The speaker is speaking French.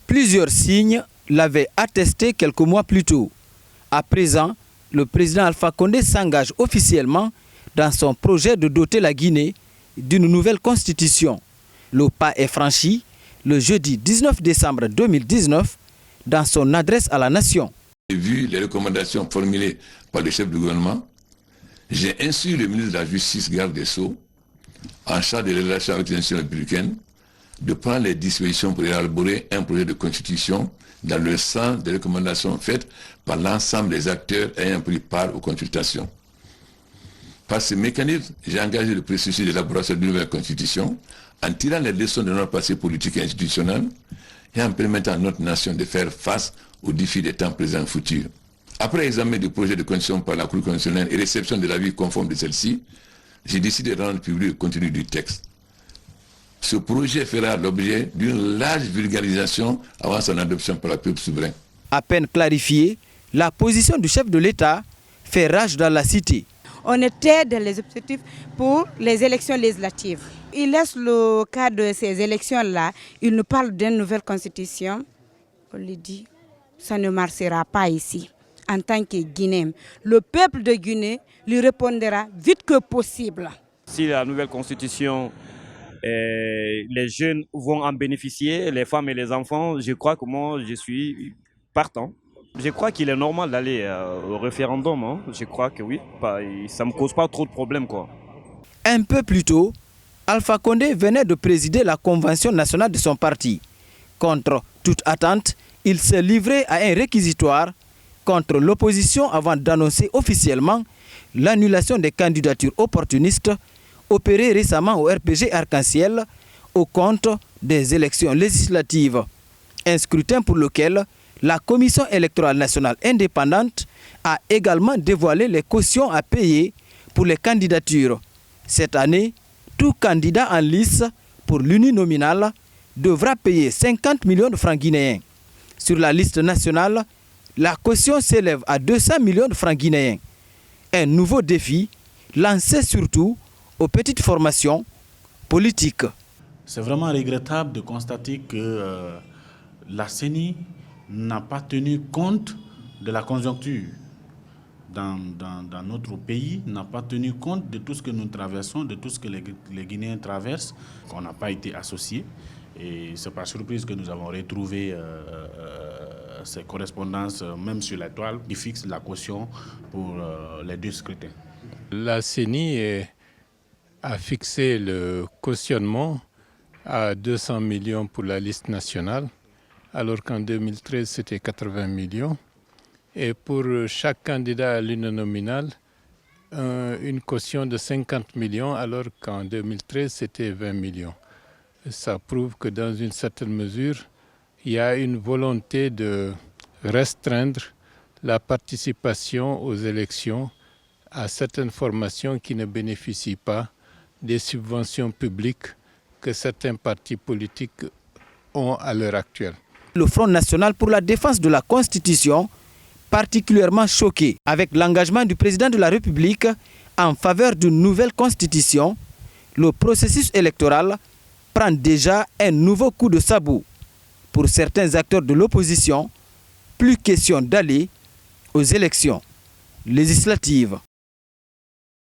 Plusieurs signes l'avaient attesté quelques mois plus tôt. À présent, le président Alpha Condé s'engage officiellement dans son projet de doter la Guinée d'une nouvelle constitution. Le pas est franchi le jeudi 19 décembre 2019 dans son adresse à la nation. Vu les recommandations formulées par le chef du gouvernement, j'ai instruit le ministre de la Justice, garde des Sceaux, en charge des relations avec les institutions républicaines, de prendre les dispositions pour élaborer un projet de constitution dans le sens des recommandations faites par l'ensemble des acteurs ayant pris part aux consultations. Par ce mécanisme, j'ai engagé le processus d'élaboration d'une nouvelle constitution en tirant les leçons de notre passé politique et institutionnel et en permettant à notre nation de faire face aux défis des temps présents et futurs. Après examen du projet de constitution par la Cour constitutionnelle et réception de l'avis conforme de celle-ci, j'ai décidé de rendre public le contenu du texte. Ce projet fera l'objet d'une large vulgarisation avant son adoption par le peuple souverain. À peine clarifiée, la position du chef de l'État fait rage dans la cité. On était dans les objectifs pour les élections législatives. Il laisse le cas de ces élections-là, il nous parle d'une nouvelle constitution. On lui dit, ça ne marchera pas ici. En tant que Guinéen, le peuple de Guinée lui répondra vite que possible. Si la nouvelle constitution, les jeunes vont en bénéficier, les femmes et les enfants, je crois que moi je suis partant. Je crois qu'il est normal d'aller au référendum, hein. Je crois que oui, ça ne me cause pas trop de problèmes, quoi. Un peu plus tôt, Alpha Condé venait de présider la convention nationale de son parti. Contre toute attente, il s'est livré à un réquisitoire contre l'opposition avant d'annoncer officiellement l'annulation des candidatures opportunistes opérées récemment au RPG Arc-en-Ciel au compte des élections législatives. Un scrutin pour lequel la Commission électorale nationale indépendante a également dévoilé les cautions à payer pour les candidatures. Cette année, tout candidat en lice pour l'uninominal devra payer 50 millions de francs guinéens. Sur la liste nationale, la caution s'élève à 200 millions de francs guinéens. Un nouveau défi lancé surtout aux petites formations politiques. C'est vraiment regrettable de constater que la CENI n'a pas tenu compte de la conjoncture dans notre pays, n'a pas tenu compte de tout ce que nous traversons, de tout ce que les Guinéens traversent, qu'on n'a pas été associés. Et c'est par surprise que nous avons retrouvé ces correspondances, même sur la toile, qui fixent la caution pour les deux scrutins. La CENI a fixé le cautionnement à 200 millions pour la liste nationale, alors qu'en 2013, c'était 80 millions. Et pour chaque candidat à l'uninominal, une caution de 50 millions, alors qu'en 2013, c'était 20 millions. Ça prouve que dans une certaine mesure, il y a une volonté de restreindre la participation aux élections à certaines formations qui ne bénéficient pas des subventions publiques que certains partis politiques ont à l'heure actuelle. Le Front national pour la défense de la Constitution, particulièrement choqué avec l'engagement du président de la République en faveur d'une nouvelle Constitution, le processus électoral prend déjà un nouveau coup de sabot. Pour certains acteurs de l'opposition, plus question d'aller aux élections législatives.